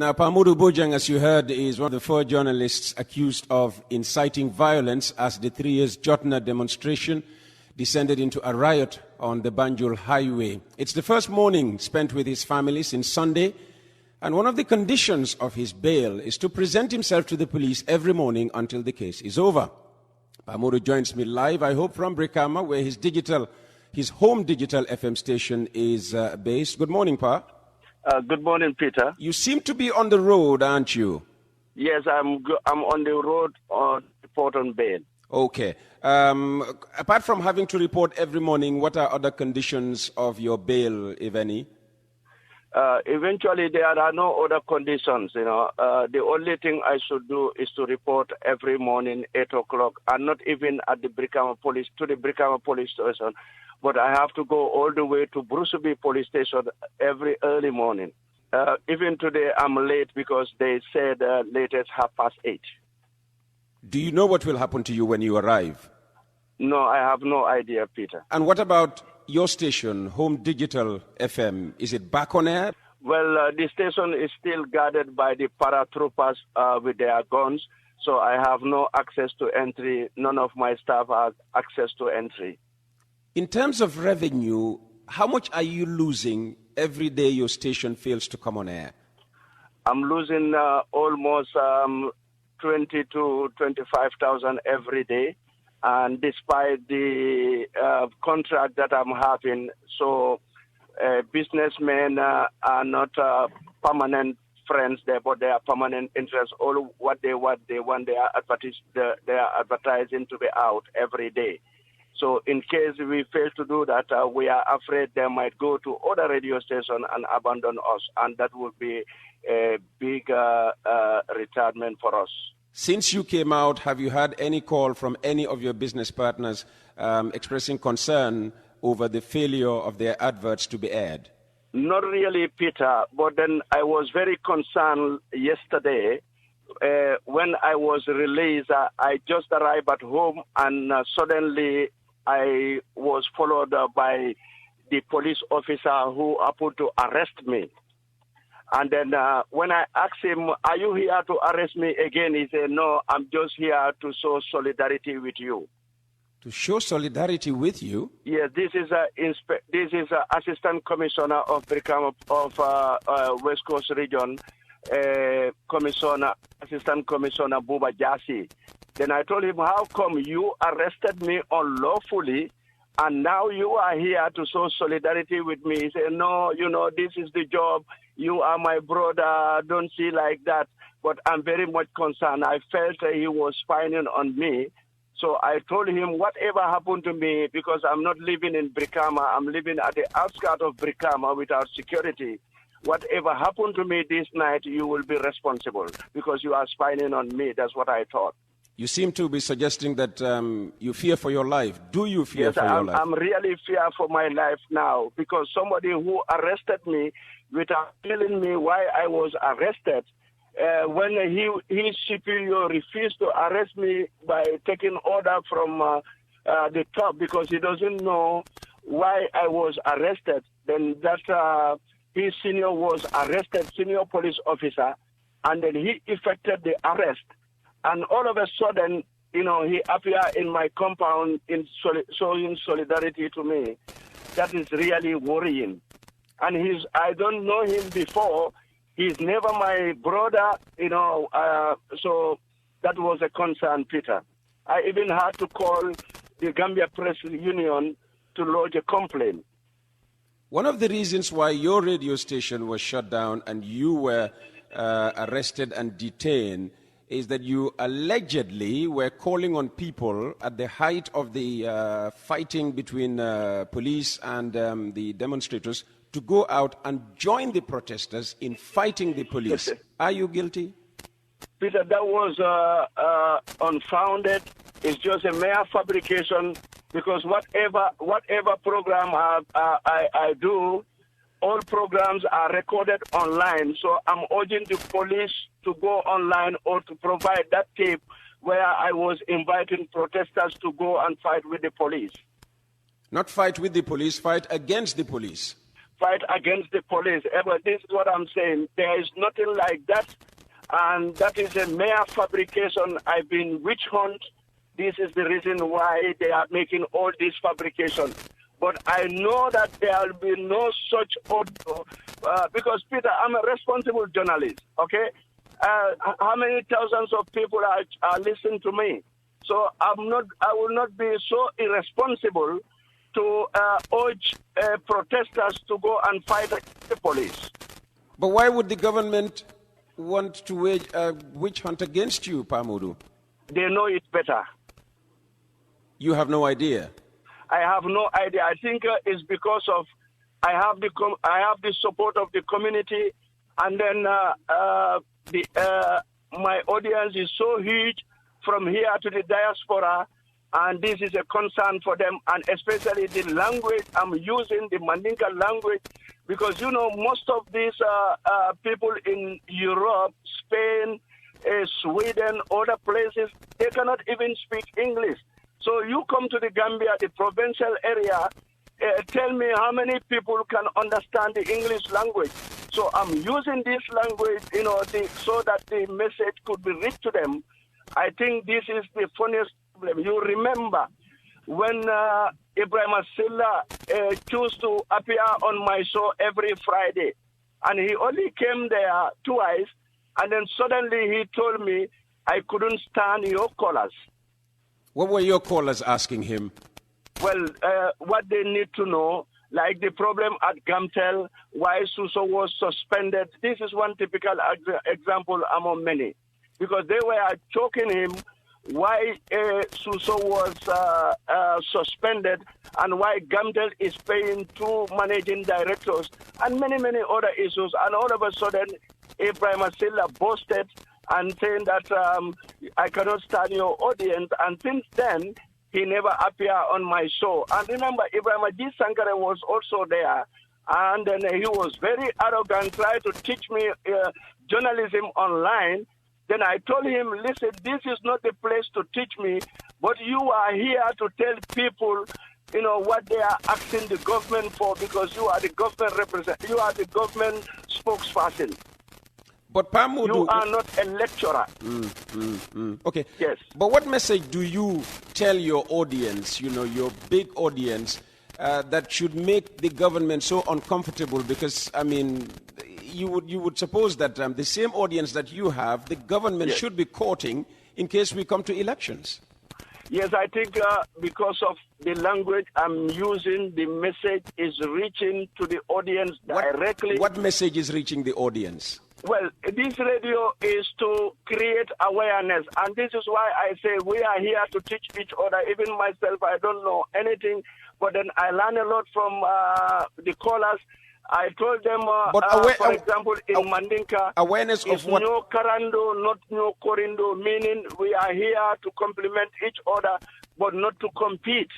Now, Pamuru Bojang, as you heard, is one of the 4 journalists accused of inciting violence as the 3 years Jotna demonstration descended into a riot on the Banjul Highway. It's the first morning spent with his family since Sunday, and one of the conditions of his bail is to present himself to the police every morning until the case is over. Pamuru joins me live, I hope, from Brikama, where his home digital FM station is based. Good morning, Pa. Good morning, Peter. You seem to be on the road, aren't you? Yes, I'm on the road on report on bail. Okay. Apart from having to report every morning, what are other conditions of your bail, if any? Eventually, there are no other conditions. The only thing I should do is to report every morning, 8 o'clock, and not even at the Brikama police station. But I have to go all the way to Brusubi police station every early morning. Even today, I'm late because they said latest 8:30. Do you know what will happen to you when you arrive? No, I have no idea, Peter. And what about your station, Home Digital FM? Is it back on air? Well, the station is still guarded by the paratroopers with their guns, so I have no access to entry. None of my staff has access to entry. In terms of revenue, how much are you losing every day your station fails to come on air? I'm losing almost 20 to 25,000 every day, and despite the contract that I'm having, so businessmen are not permanent friends there, but they are permanent interests. All what they want, they are advertising to be out every day. So in case we fail to do that, we are afraid they might go to other radio stations and abandon us, and that would be a big retardment for us. Since you came out, have you had any call from any of your business partners expressing concern over the failure of their adverts to be aired? Not really, Peter, but then I was very concerned yesterday. When I was released, I just arrived at home, and suddenly I was followed by the police officer who happened to arrest me. And then when I asked him, "Are you here to arrest me again?" he said, "No, I'm just here to show solidarity with you." To show solidarity with you? Yes, this is Assistant Commissioner of Brikama of West Coast Region, Assistant Commissioner Buba Jasi. Then I told him, "How come you arrested me unlawfully, and now you are here to show solidarity with me?" He said, "No, this is the job. You are my brother. Don't see like that." But I'm very much concerned. I felt he was spying on me. So I told him, whatever happened to me, because I'm not living in Brikama, I'm living at the outskirts of Brikama without security. Whatever happened to me this night, you will be responsible because you are spying on me. That's what I thought. You seem to be suggesting that you fear for your life. Do you fear for your life? I'm really fear for my life now because somebody who arrested me without telling me why I was arrested, when his superior refused to arrest me by taking order from the top because he doesn't know why I was arrested, then that his senior was arrested, senior police officer, and then he effected the arrest. And all of a sudden, he appeared in my compound showing solidarity to me. That is really worrying. And I don't know him before. He's never my brother, so that was a concern, Peter. I even had to call the Gambia Press Union to lodge a complaint. One of the reasons why your radio station was shut down and you were arrested and detained is that you allegedly were calling on people at the height of the fighting between police and the demonstrators to go out and join the protesters in fighting the police. Are you guilty? Peter, that was unfounded. It's just a mere fabrication because whatever program I do, all programs are recorded online. So I'm urging the police to go online or to provide that tape where I was inviting protesters to go and fight with the police. Not fight with the police, fight against the police. fight against the police. But this is what I'm saying. There is nothing like that. And that is a mere fabrication. I've been witch hunt. This is the reason why they are making all this fabrication. But I know that there will be no such audio because, Peter, I'm a responsible journalist, okay? How many thousands of people are listening to me? So I will not be so irresponsible to urge protesters to go and fight the police. But why would the government want to wage a witch hunt against you, Pa Modou? They know it better. You have no idea. I have no idea. I think it's because of I have the support of the community, and then my audience is so huge from here to the diaspora, and this is a concern for them, and especially the language I'm using, the Mandinka language, because you know most of these people in Europe, Spain, Sweden, other places, they cannot even speak English. So you come to the Gambia, the provincial area, tell me how many people can understand the English language. So I'm using this language, you know, so that the message could be reached to them. I think this is the funniest problem. You remember when Ibrahim Silla chose to appear on my show every Friday, and he only came there twice, and then suddenly he told me I couldn't stand your callers. What were your callers asking him? Well, what they need to know, like the problem at Gamtel, why Suso was suspended. This is one typical example among many. Because they were choking him why Suso was suspended and why Gamtel is paying 2 managing directors and many, many other issues. And all of a sudden, Ibrahim Silla boasted and saying that I cannot stand your audience. And since then, he never appeared on my show. And remember, Ibrahim Ajit Sankare was also there. And then he was very arrogant, tried to teach me journalism online. Then I told him, listen, this is not the place to teach me, but you are here to tell people, you know, what they are asking the government for, because you are the government you are the government spokesperson. But Pa Modou, you are not a lecturer. Okay. Yes. But what message do you tell your audience, you know, your big audience, that should make the government so uncomfortable? Because, I mean, you would suppose that the same audience that you have, the government should be courting in case we come to elections. Yes, I think because of the language I'm using, the message is reaching to the audience directly. What message is reaching the audience? Well, this radio is to create awareness, and this is why I say we are here to teach each other. Even myself, I don't know anything, but then I learn a lot from the callers. I told them, for example, in Mandinka, awareness of what? No Karando, not no Korindo, meaning we are here to complement each other, but not to compete.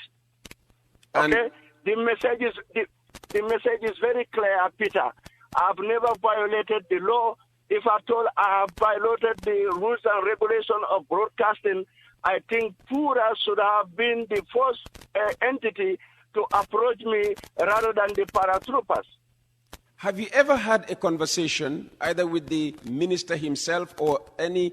Okay? The message is very clear, Peter. I've never violated the law. If at all I have violated the rules and regulations of broadcasting, I think Pura should have been the first entity to approach me rather than the paratroopers. Have you ever had a conversation either with the minister himself or any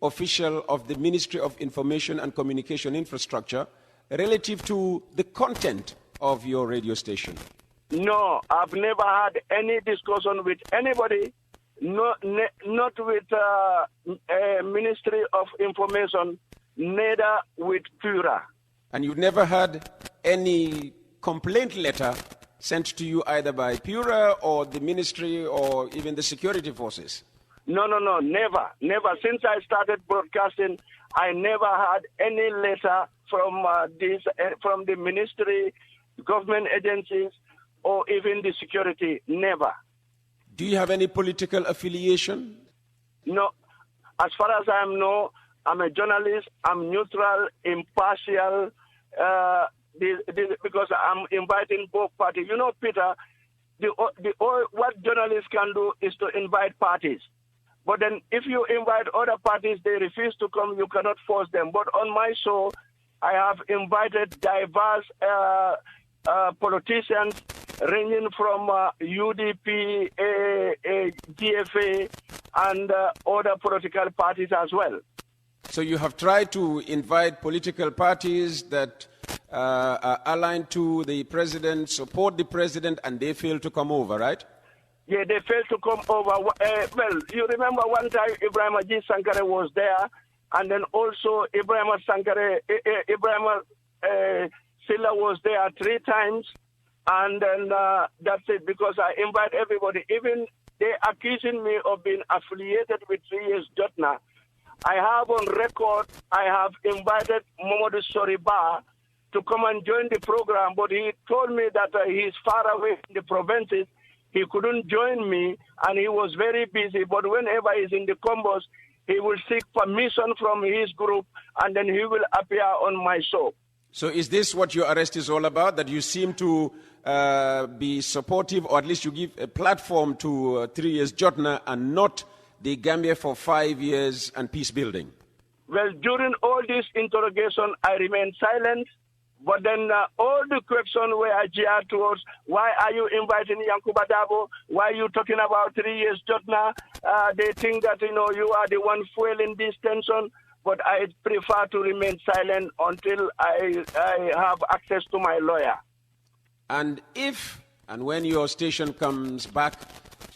official of the Ministry of Information and Communication Infrastructure relative to the content of your radio station? No, I've never had any discussion with anybody, not with Ministry of Information, neither with Pura. And you've never had any complaint letter sent to you either by Pura or the ministry or even the security forces? No, never. Since I started broadcasting, I never had any letter from from the ministry, government agencies, or even the security. Never. Do you have any political affiliation? No. As far as I know, I'm a journalist. I'm neutral, impartial, because I'm inviting both parties. You know, Peter, what journalists can do is to invite parties. But then if you invite other parties, they refuse to come, you cannot force them. But on my show, I have invited diverse politicians, ranging from UDP, GFA, and other political parties as well. So you have tried to invite political parties that are aligned to the president, support the president, and they fail to come over, right? Yeah, they failed to come over. Well, you remember one time Ibrahim Ajit Sankare was there, and then also Ibrahim Silla was there 3 times, and then that's it, because I invite everybody. Even they accusing me of being affiliated with 3 years Jotna. I have on record, I have invited Mamadou Soriba to come and join the program, but he told me that he's far away in the provinces. He couldn't join me, and he was very busy. But whenever he's in the combos, he will seek permission from his group, and then he will appear on my show. So is this what your arrest is all about, that you seem to be supportive, or at least you give a platform to 3 years Jotna and not the Gambia for 5 years and peace building? Well, during all this interrogation, I remained silent. But then all the questions were geared towards, why are you inviting Yankuba Dabo? Why are you talking about 3 years Jotna? They think that, you are the one fueling this tension. But I prefer to remain silent until I have access to my lawyer. And if and when your station comes back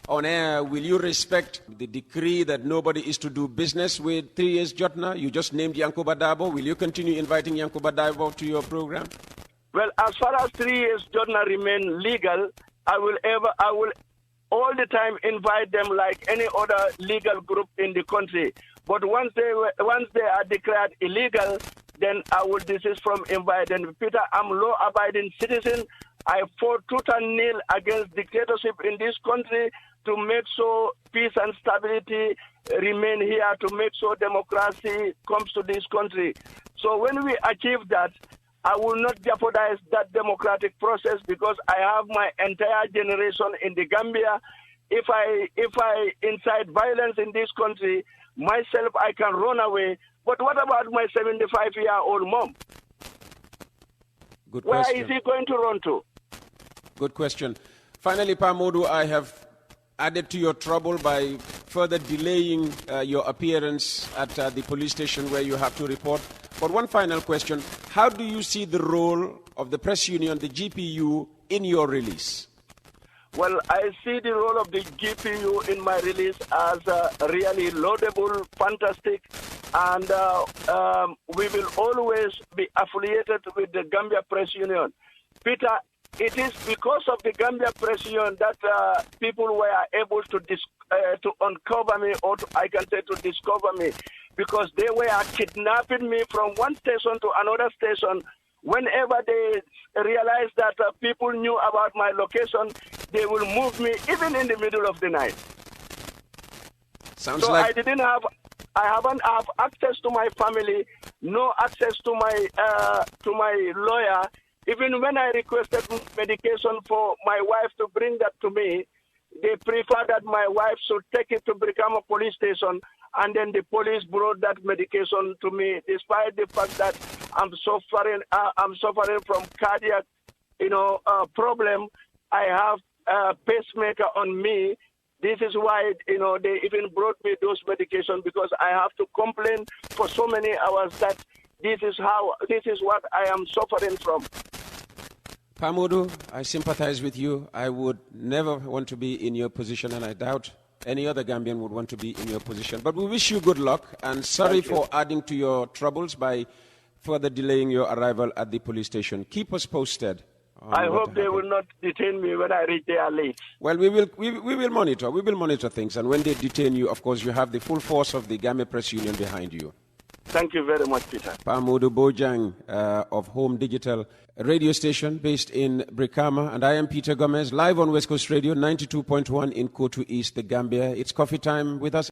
on air, will you respect the decree that nobody is to do business with 3 years Jotna? You just named Yankuba Dabo. Will you continue inviting Yankuba Dabo to your program? Well, as far as 3 years Jotna remain legal, I will all the time invite them like any other legal group in the country. But once they are declared illegal, then I will desist from inviting. Peter, I'm law-abiding citizen. I fought tooth and nail against dictatorship in this country to make sure peace and stability remain here, to make sure democracy comes to this country. So when we achieve that, I will not jeopardize that democratic process, because I have my entire generation in the Gambia. If I incite violence in this country, myself, I can run away. But what about my 75-year-old mom? Good question. Where is he going to run to? Good question. Finally, Pa Modou, I have added to your trouble by further delaying your appearance at the police station where you have to report. But one final question. How do you see the role of the press union, the GPU, in your release? Well, I see the role of the GPU in my release as really laudable, fantastic, and we will always be affiliated with the Gambia Press Union. Peter, it is because of the Gambia Press Union that people were able to uncover me, or I can say to discover me, because they were kidnapping me from one station to another station. Whenever they realized that people knew about my location, they will move me even in the middle of the night. Sounds like I haven't have access to my family, no access to my lawyer. Even when I requested medication for my wife to bring that to me, they prefer that my wife should take it to Brikama police station, and then the police brought that medication to me, despite the fact that I'm suffering from cardiac, problem. I have a pacemaker on me. This is why, they even brought me those medications, because I have to complain for so many hours that this is what I am suffering from. Pa Modou, I sympathize with you. I would never want to be in your position, and I doubt any other Gambian would want to be in your position. But we wish you good luck, and sorry for adding to your troubles by further delaying your arrival at the police station. Keep us posted. I hope they will not detain me when I reach there late. Well, we will monitor. We will monitor things, and when they detain you, of course, you have the full force of the Gambia Press Union behind you. Thank you very much, Peter. Pa Modou Bojang of Home Digital radio station based in Brikama, and I am Peter Gomez, live on West Coast Radio 92.1 in Kotu East, the Gambia. It's coffee time with us.